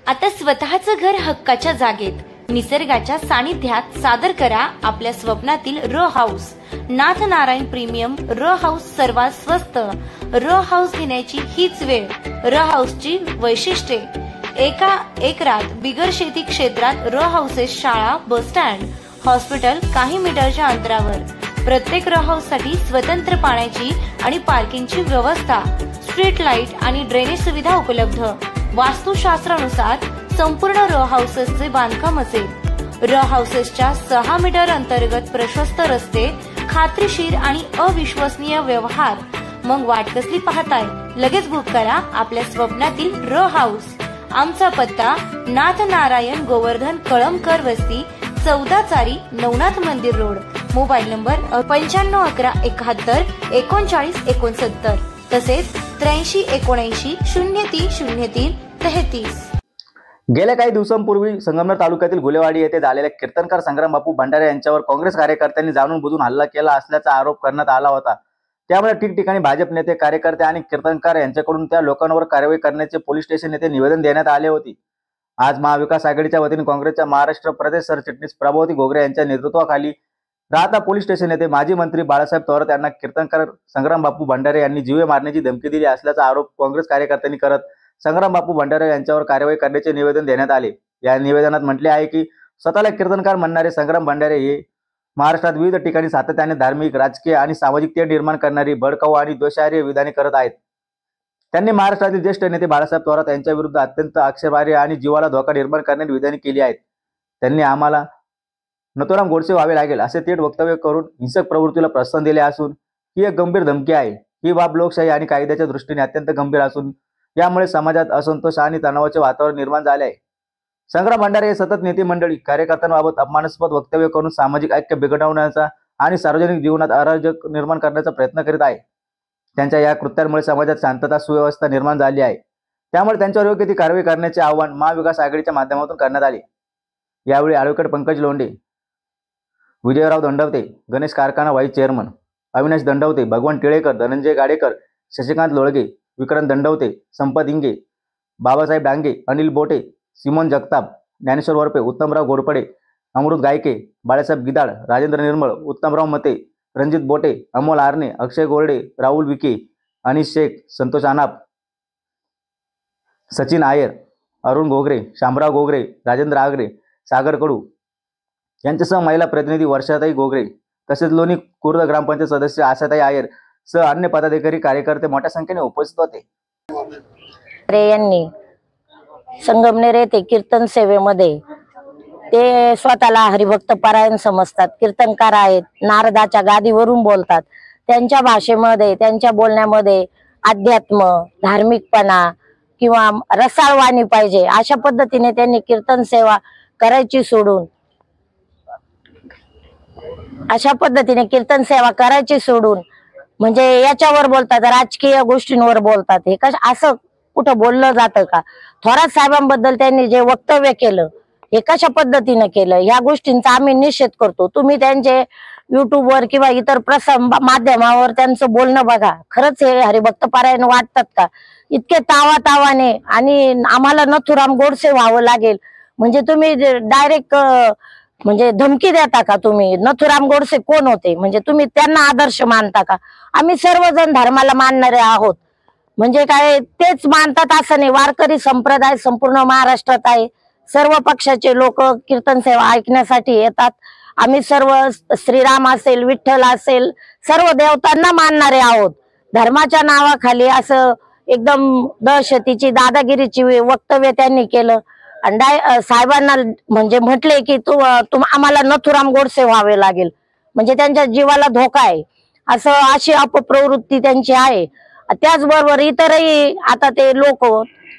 आता स्वतःचं घर हक्काच्या जागेत निसर्गाच्या सानिध्यात सादर करा आपल्या स्वप्नातील रो हाऊस। नाथ नारायण प्रीमियम रो हाऊस सर्वात स्वस्त रो हाऊस घेण्याची हीच वेळ। रो हाऊसची वैशिष्ट्ये: एका एकरात बिगर शेती क्षेत्रात रो हाऊसेस, शाळा, बस स्टँड, हॉस्पिटल काही मीटरच्या अंतरावर। प्रत्येक रो हाऊस साठी स्वतंत्र पाण्याची आणि पार्किंगची व्यवस्था, स्ट्रीट लाईट आणि ड्रेनेज सुविधा उपलब्ध। वास्तुशास्त्रानुसार संपूर्ण रो हाऊसेसचे बांधकाम असेल। रो हाऊसेसच्या 6 मीटर अंतर्गत प्रशस्त रस्ते, खात्रीशीर आणि अविश्वसनीय व्यवहार। मग वाट कसली पाहताय? लगेच बुक करा आपल्या स्वप्नातील रो हाऊस। आमचा पत्ता: नाथ नारायण गोवर्धन कळमकर वस्ती, 14 नवनाथ मंदिर रोड। मोबाईल नंबर 9511 71 39 69, तसेच 83 79 03 03 33। गेल्या काही दिवसांपूर्वी संगमनेर तालुक्यातील गुलेवाडी येथे झालेल्या कीर्तनकार संग्राम बापू भंडारे यांच्यावर काँग्रेस कार्यकर्त्यांनी जाणून बुजून हल्ला केला असल्याचा आरोप करण्यात आला होता। त्यामुळे ठिकठिकाणी भाजप नेते, कार्यकर्ते आणि कीर्तनकार यांच्याकडून त्या लोकांवर कारवाई करण्याचे पोलीस स्टेशन येथे निवेदन देण्यात आले होते। आज महाविकास आघाडीच्या वतीने काँग्रेसच्या महाराष्ट्र प्रदेश सरचिटणीस प्रभावती घोगरे यांच्या नेतृत्वाखाली राहता पोलीस स्टेशन येथे माजी मंत्री बाळासाहेब थोरात यांना कीर्तनकार संग्राम बापू भंडारे यांनी जीवे मारण्याची धमकी दिली असल्याचा आरोप काँग्रेस कार्यकर्त्यांनी करत संग्राम बापू भंडारे यांच्यावर कारवाई करण्याचे निवेदन देण्यात आले। या निवेदनात म्हटले आहे की स्वतःला कीर्तनकार म्हणणारे संग्राम भंडारे हे महाराष्ट्रात विविध ठिकाणी सातत्याने धार्मिक, राजकीय आणि सामाजिक तेढ निर्माण करणारी भडकाऊ आणि द्वेषार्ह विधाने करत आहेत। त्यांनी महाराष्ट्रातील ज्येष्ठ नेते बाळासाहेब थोरात यांच्या विरुद्ध अत्यंत आक्षेपार्ह आणि जीवाला धोका निर्माण करणारी विधाने केली आहेत। त्यांनी आम्हाला नथुराम गोडसे व्हावे लागेल असे थेट वक्तव्य करून हिंसक प्रवृत्तीला प्रोत्साहन दिले असून ही एक गंभीर धमकी आहे। ही बाब लोकशाही आणि कायद्याच्या दृष्टीने अत्यंत गंभीर असून यामुळे समाजात असंतोष आणि तणावाचे वातावरण निर्माण झाले आहे। संग्राम भंडारे हे सतत नेते मंडळी, कार्यकर्त्यांबाबत अपमानास्पद वक्तव्य करून सामाजिक ऐक्य बिघडवण्याचा आणि सार्वजनिक जीवनात अराजक निर्माण करण्याचा प्रयत्न करीत आहे। त्यांच्या या कृत्यांमुळे समाजात शांतता, सुव्यवस्था निर्माण झाली आहे। त्यामुळे त्यांच्यावर योग्य ती कारवाई करण्याचे आवाहन महाविकास आघाडीच्या माध्यमातून करण्यात आले। यावेळी ॲडव्होकेट पंकज लोंढे, विजयराव दंडवते, गणेश कारखाना व्हाईस चेअरमन, अविनाश दंडवते, भगवान टिळेकर, धनंजय गाडेकर, शशिकांत लोळगे, विक्रांत दंडवते, संपत इंगे, बाबासाहेब डांगे, अनिल बोटे, सिमोन जगताप, ज्ञानेश्वर वरपे, उत्तमराव घोरपडे, अमृत गायके, बाळासाहेब गिदाड, राजेंद्र निर्मळ, उत्तमराव मते, रणजित बोटे, अमोल आरणे, अक्षय गोरडे, राहुल विके, अनिश शेख, संतोष आनाप, सचिन आयर, अरुण घोगरे, शामराव घोगरे, राजेंद्र आगरे, सागर कडू यांच्यासह महिला प्रतिनिधी वर्षाताई घोगरे, तसेच लोणी खुर्द ग्रामपंचायत सदस्य आशाताई आयर सह अन्य पदाधिकारी, कार्यकर्ते मोठ्या संख्येने उपस्थित होते। यांनी संगमनेर येथे कीर्तन सेवेमध्ये ते स्वतःला हरिभक्त पारायण समजतात, कीर्तनकार आहेत, नारदाच्या गादीवरून बोलतात। त्यांच्या भाषेमध्ये, त्यांच्या बोलण्यामध्ये अध्यात्म, धार्मिकपणा किंवा रसाळवाणी पाहिजे अशा पद्धतीने त्यांनी कीर्तन सेवा करायची सोडून म्हणजे याच्यावर बोलतात, राजकीय गोष्टींवर बोलतात। हे असं कुठं बोललं जातं का? थोरात साहेबांबद्दल त्यांनी जे वक्तव्य केलं हे कशा पद्धतीने केलं, ह्या गोष्टींचा आम्ही निषेध करतो। तुम्ही त्यांचे युट्यूबवर किंवा इतर प्रसार माध्यमावर त्यांचं बोलणं बघा, खरंच हे हरिभक्त पारायण वाटतात का? इतके तावाने आणि आम्हाला नथुराम गोडसे व्हावं लागेल म्हणजे तुम्ही डायरेक्ट म्हणजे धमकी देता का? तुम्ही नथुराम गोडसे कोण होते म्हणजे तुम्ही त्यांना आदर्श मानता का? आम्ही सर्वजण धर्माला मानणारे आहोत, म्हणजे काय तेच मानतात असं नाही। वारकरी संप्रदाय संपूर्ण महाराष्ट्रात आहे, सर्व पक्षाचे लोक कीर्तन सेवा ऐकण्यासाठी येतात। आम्ही सर्व श्रीराम असेल, विठ्ठल असेल, सर्व देवतांना मानणारे आहोत। धर्माच्या नावाखाली असं एकदम दहशतीची, दादागिरीची वक्तव्य त्यांनी केलं आणि साहेबांना म्हणजे म्हटले की आम्हाला नथुराम गोडसे व्हावे लागेल म्हणजे त्यांच्या जीवाला धोका आहे, अशी अपप्रवृत्ती त्यांची आहे। त्याचबरोबर इतरही आता ते लोक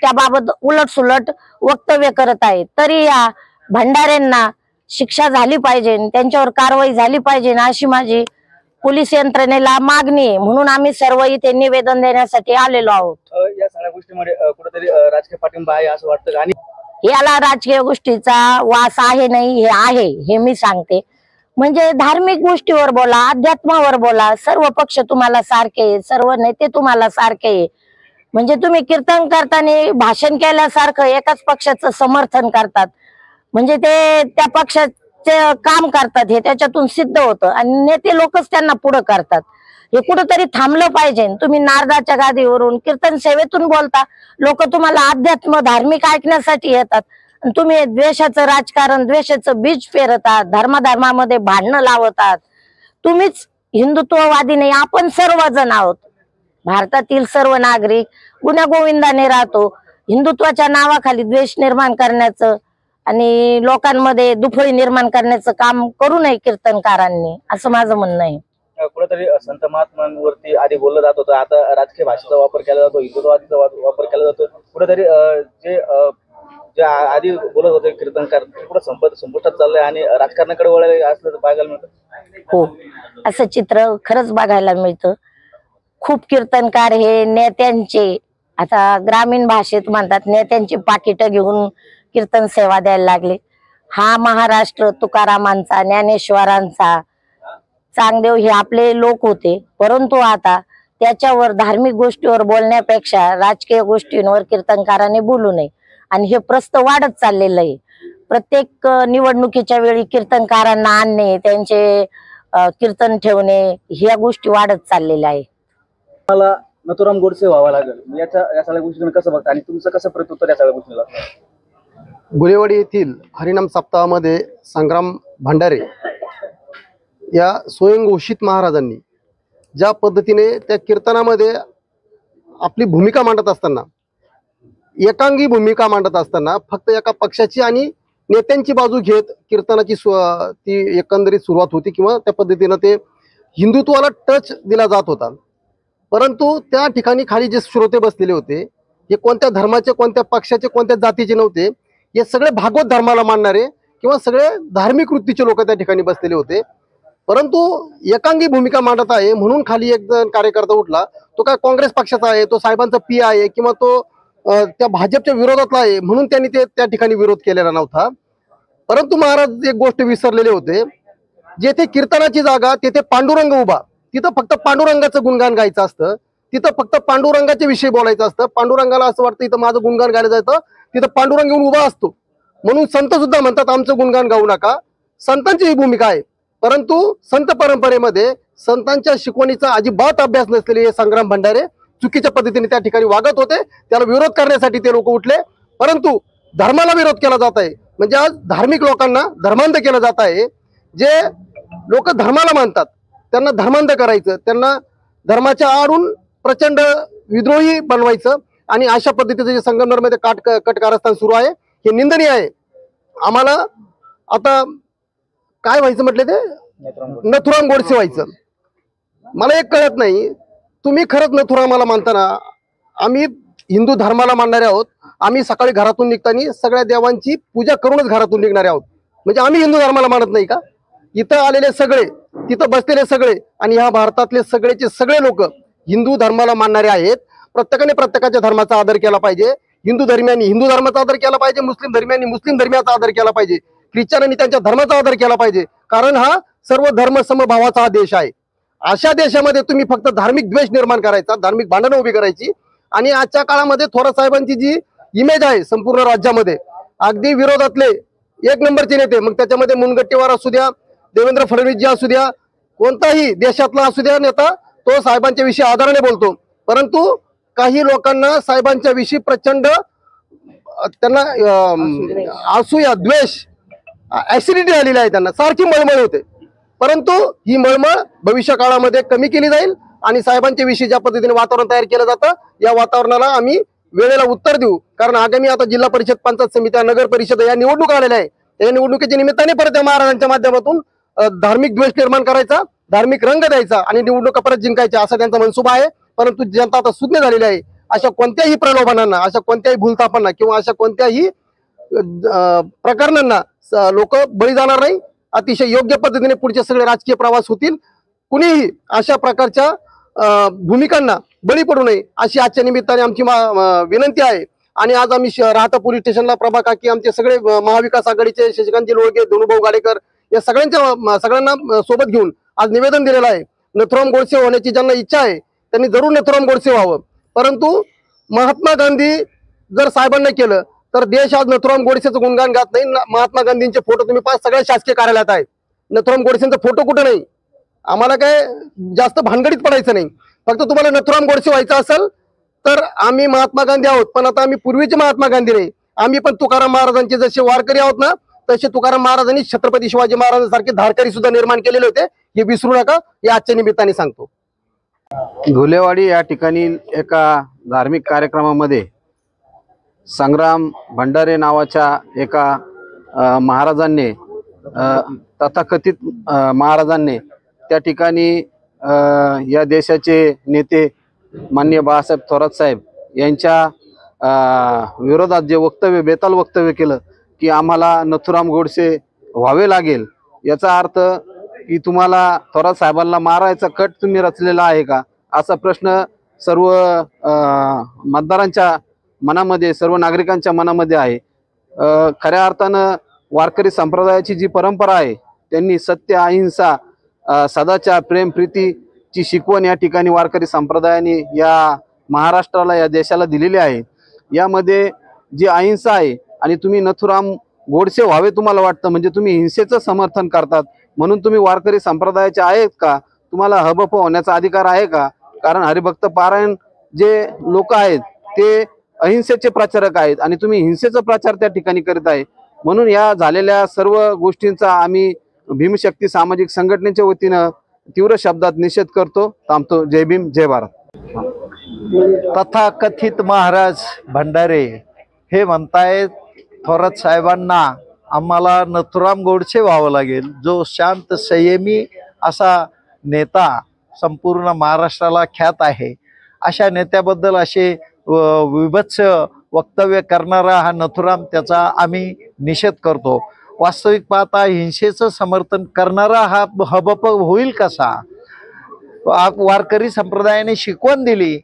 त्याबाबत उलटसुलट वक्तव्य करत आहेत। तरी या भंडाऱ्यांना शिक्षा झाली पाहिजे, त्यांच्यावर कारवाई झाली पाहिजे अशी माझी पोलीस यंत्रणेला मागणी आहे। म्हणून आम्ही सर्व इथे निवेदन देण्यासाठी आलेलो आहोत। या सगळ्या गोष्टीमध्ये कुठेतरी राजकीय पाठिंबा आहे असं वाटतं आणि याला राजकीय गोष्टीचा वास आहे नाही, हे आहे हे मी सांगते। म्हणजे धार्मिक गोष्टीवर बोला, अध्यात्मावर बोला, सर्व पक्ष तुम्हाला सारखे, सर्व नेते तुम्हाला सारखे, म्हणजे तुम्ही कीर्तन करताना भाषण केल्यासारखं एकाच पक्षाचं समर्थन करतात, म्हणजे ते त्या पक्षाचे काम करतात हे त्याच्यातून सिद्ध होतं आणि नेते लोकच त्यांना पुढे करतात. हे कुठंतरी थांबलं पाहिजे. तुम्ही नारदाच्या गादीवरून कीर्तन सेवेतून बोलता, लोक तुम्हाला अध्यात्म धार्मिक ऐकण्यासाठी येतात, तुम्ही द्वेषाचं राजकारण, द्वेषाचं बीज पेरतात, धर्माधर्मामध्ये भांडणं लावतात. तुम्हीच हिंदुत्ववादी नाही, आपण सर्वजण आहोत. भारतातील सर्व नागरिक गुण्यागोविंदाने राहतो. हिंदुत्वाच्या नावाखाली द्वेष निर्माण करण्याचं आणि लोकांमध्ये दुफळी निर्माण करण्याचं काम करू नये कीर्तनकारांनी, असं माझं म्हणणं आहे. कुठेतरी संत महात्मांवरती आधी बोललं जात होतं, आता राजकीय भाषेचा वापर केला जातो, हिंदुत्वाचा वापर केला जातो. कुठेतरी जे आधी बोलत होते कीर्तनकार कुठं संपुष्टात चाललंय आणि राजकारणाकडे वळायला असलं पाहायला मिळतं. हो, असं चित्र खरंच बघायला मिळतं. खूप कीर्तनकार हे नेत्यांचे, आता ग्रामीण भाषेत म्हणतात, नेत्यांची पाकिटं घेऊन कीर्तन सेवा द्यायला लागले. हा महाराष्ट्र तुकारामांचा, ज्ञानेश्वरांचा, चांगदेव हे आपले लोक होते, परंतु आता त्याच्यावर धार्मिक गोष्टीवर बोलण्यापेक्षा राजकीय गोष्टींवर कीर्तनकारांनी बोलू नये आणि हे प्रस्त वाढत चाललेलं आहे. प्रत्येक निवडणुकीच्या वेळी कीर्तनकारांना आणणे, त्यांचे कीर्तन ठेवणे, ह्या गोष्टी वाढत चाललेल्या आहे. मला नथुराम गोडसे व्हावा लागेल, या सगळ्या गोष्टी कसं बघता आणि तुमचं कसं प्रत्युत्तर या सगळ्या गोष्टीला? गुलेवाडी येथील हरिनाम सप्ताहामध्ये संग्राम भांडारे या स्वयंघोषित महाराजांनी ज्या पद्धतीने त्या कीर्तनामध्ये आपली भूमिका मांडत असताना, एकांगी भूमिका मांडत असताना फक्त एका पक्षाची आणि नेत्यांची बाजू घेत कीर्तनाची ती एकंदरीत सुरुवात होती किंवा त्या पद्धतीनं ते हिंदुत्वाला टच दिला जात होता. परंतु त्या ठिकाणी खाली जे श्रोते बसलेले होते हे कोणत्या धर्माचे, कोणत्या पक्षाचे, कोणत्या जातीचे नव्हते. हे सगळे भागवत धर्माला मानणारे किंवा सगळे धार्मिक वृत्तीचे लोक त्या ठिकाणी बसलेले होते. परंतु एकांगी भूमिका मांडत आहे म्हणून खाली एक जण कार्यकर्ता उठला, तो काय काँग्रेस पक्षाचा आहे, तो साहेबांचा पी आहे किंवा तो त्या भाजपच्या विरोधातला आहे म्हणून त्यांनी ते त्या ठिकाणी विरोध केलेला नव्हता. परंतु महाराज एक गोष्ट विसरलेले होते, जेथे कीर्तनाची जागा तेथे पांडुरंग उभा, तिथं फक्त पांडुरंगाचं गुणगान गायचं असतं, तिथं फक्त पांडुरंगाच्या विषयी बोलायचं असतं. पांडुरंगाला असं वाटतं इथं माझं गुणगान गायला जायचं, तिथं पांडुरंग येऊन उभा असतो. म्हणून संत सुद्धा म्हणतात आमचं गुणगान गाऊ नका. संतांची ही भूमिका आहे. परंतु संत परंपरेमध्ये संतांच्या शिकवणीचा अजिबात अभ्यास नसलेले हे संग्राम भांडारे चुकीच्या पद्धतीने त्या ठिकाणी वागत होते. त्याला विरोध करण्यासाठी ते लोक उठले, परंतु धर्माला विरोध केला जात आहे. म्हणजे आज धार्मिक लोकांना धर्मांध केलं जात आहे. जे लोक धर्माला मानतात त्यांना धर्मांध करायचं, त्यांना धर्माच्या आडून प्रचंड विद्रोही बनवायचं आणि अशा पद्धतीचं जे संगमनेरमध्ये कटकारस्थान सुरू आहे हे निंदनीय आहे. आम्हाला आता काय व्हायचं म्हटले ते नथुराम गोडसे व्हायचं. मला एक कळत नाही, तुम्ही खरंच नथुरामाला मानताना, आम्ही हिंदू धर्माला मानणारे आहोत, आम्ही सकाळी घरातून निघताना सगळ्या देवांची पूजा करूनच घरातून निघणारे आहोत, म्हणजे आम्ही हिंदू धर्माला मानत नाही का? इथं आलेले सगळे, तिथं बसलेले सगळे आणि ह्या भारतातले सगळेचे सगळे लोक हिंदू धर्माला मानणारे आहेत. प्रत्येकाने प्रत्येकाच्या धर्माचा आदर केला पाहिजे. हिंदू धर्मियांनी हिंदू धर्माचा आदर केला पाहिजे, मुस्लिम धर्मियांनी मुस्लिम धर्माचा आदर केला पाहिजे, ख्रिश्चनांनी त्यांच्या धर्माचा आदर केला पाहिजे. कारण हा सर्व धर्म समभावाचा हा देश आहे. अशा देशामध्ये तुम्ही फक्त धार्मिक द्वेष निर्माण करायचा, धार्मिक भांडणं उभी करायची आणि आजच्या काळामध्ये थोरात साहेबांची जी इमेज आहे संपूर्ण राज्यामध्ये, अगदी विरोधातले एक नंबरचे नेते, मग त्याच्यामध्ये मुनगट्टीवार असू द्या, देवेंद्र फडणवीस जी असू द्या, कोणताही देशातला असू द्या नेता, तो साहेबांच्या विषयी आदराने बोलतो. परंतु काही लोकांना साहेबांच्या विषयी प्रचंड त्यांना असूया, द्वेष, ऍसिडिटी आलेली आहे, त्यांना सारखी मळमळ होते. परंतु ही मळमळ भविष्य काळामध्ये कमी केली जाईल आणि साहेबांच्या विषयी ज्या पद्धतीने वातावरण तयार केलं जातं या वातावरणाला आम्ही वेळेला उत्तर देऊ. कारण आगामी आता जिल्हा परिषद, पंचायत समित्या, नगर परिषद या निवडणूक आलेल्या आहे. या निवडणुकीच्या निमित्ताने परत या महाराजांच्या माध्यमातून धार्मिक द्वेष निर्माण करायचा, धार्मिक रंग द्यायचा आणि निवडणुका परत जिंकायच्या असा त्यांचा मनसुबा आहे. परंतु जनता आता सुज्ञ झालेली आहे. अशा कोणत्याही प्रलोभनांना, अशा कोणत्याही भूलथापांना किंवा अशा कोणत्याही प्रकरणांना लोक बळी जाणार नाही. अतिशय योग्य पद्धतीने पुढचे सगळे राजकीय प्रवास होतील. कुणीही अशा प्रकारच्या भूमिकांना बळी पडू नये अशी आजच्या निमित्ताने आमची विनंती आहे. आणि आज आम्ही राहता पोलीस स्टेशनला प्रभा काकी, आमचे सगळे महाविकास आघाडीचे शशिकांतजी लोळगे, धनुभाऊ गाडेकर या सगळ्यांना सोबत घेऊन आज निवेदन दिलेलं आहे. नथुराम गोडसे होण्याची ज्यांना इच्छा आहे त्यांनी जरूर नथुराम गोडसे व्हावं. परंतु महात्मा गांधी जर साहेबांना केलं तर देश आज नथुराम गोडसेचं गुणगान गात नाही। महात्मा गांधींचे फोटो तुम्ही पाच सगळ्या शासकीय कार्यालयात आहेत, नथुराम गोडसेंचा फोटो कुठं नाही। आम्हाला काय जास्त भानगडीत पडायचं नाही, फक्त तुम्हाला नथुराम गोडसे व्हायचं असेल तर आम्ही महात्मा गांधी आहोत, पण आता आम्ही पूर्वीचे महात्मा गांधी नाही। आम्ही पण तुकाराम महाराजांचे जसे वारकरी आहोत ना, तसे तुकाराम महाराजांनी छत्रपती शिवाजी महाराजांसारखे धारकरी सुद्धा निर्माण केलेले होते, हे विसरू नका, हे आजच्या निमित्ताने सांगतो। घोलेवाडी या ठिकाणी एका धार्मिक कार्यक्रमामध्ये संग्राम भंडारे नावाच्या एका महाराजांनी तथाकथित महाराजांनी त्या ठिकाणी या देशाचे नेते माननीय बाळासाहेब थोरात साहेब यांच्या विरोधात जे वक्तव्य बेताल वक्तव्य केलं की आम्हाला नथुराम गोडसे व्हावे लागेल, याचा अर्थ की तुम्हाला थोरात साहेबांना मारायचा कट तुम्ही रचलेला आहे का, असा प्रश्न सर्व मतदारांच्या मनामध्ये, सर्व नागरिकांच्या मनामध्ये आहे। खऱ्या अर्थानं वारकरी संप्रदायाची जी परंपरा आहे त्यांनी सत्य, अहिंसा, सदाचार, प्रेम, प्रीतीची शिकवण या ठिकाणी वारकरी संप्रदायाने या महाराष्ट्राला, या देशाला दिलेली आहे। यामध्ये जी अहिंसा आहे, आणि तुम्ही नथुराम गोडसे व्हावे तुम्हाला वाटतं म्हणजे तुम्ही हिंसेचं समर्थन करतात, म्हणून तुम्ही वारकरी संप्रदायाचे आहेत का, तुम्हाला हबप होण्याचा अधिकार आहे का? कारण हरिभक्त पारायण जे लोक आहेत ते अहिंसेचे प्रचारक आहेत आणि तुम्ही हिंसेचा प्रचार त्या ठिकाणी करीत आहे। म्हणून या झालेल्या सर्व गोष्टींचा आम्ही भीमशक्ती सामाजिक संघटनेच्या वतीनं तीव्र शब्दात निषेध करतो, थांबतो। जय भीम, जय भारत। तथाकथित महाराज भंडारे हे म्हणतायत थोरात साहेबांना आम्हाला नथुराम गोडसे व्हावं लागेल, जो शांत संयमी असा नेता संपूर्ण महाराष्ट्राला ख्यात आहे। अशा नेत्याबद्दल असे विभत्स वक्तव्य करणारा हा नथुराम, त्याचा आम्ही निषेध करतो। वास्तविक पाहता हिंसेचं समर्थन करणारा हा हबप होईल कसा? वारकरी संप्रदायाने शिकवण दिली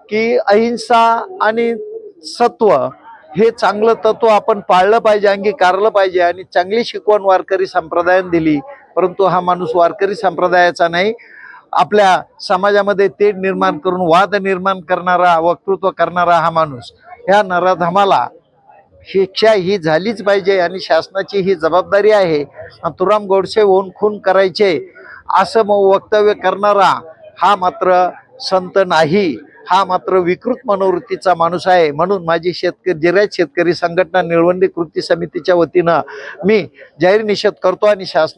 की अहिंसा आणि सत्व हे चांगलं तत्व आपण पाळलं पाहिजे, अंगीकारलं पाहिजे, आणि चांगली शिकवण वारकरी संप्रदायाने दिली। परंतु हा माणूस वारकरी संप्रदायाचा नाही, आपल्या समाजामध्ये तेढ निर्माण करून वाद निर्माण करणारा, वक्तृत्व करणारा हा माणूस, ह्या नराधमाला शिक्षा ही झालीच पाहिजे आणि शासनाची ही जबाबदारी आहे। नथुराम गोडसे होऊन खून करायचे असं वक्तव्य करणारा हा मात्र संत नाही, हा मात्र विकृत मनोवृत्तीचा माणूस आहे। म्हणून माझी जिरायत शेतकरी संघटना निळवंडी कृती समितीच्या वतीनं मी जाहीर निषेध करतो आणि शासन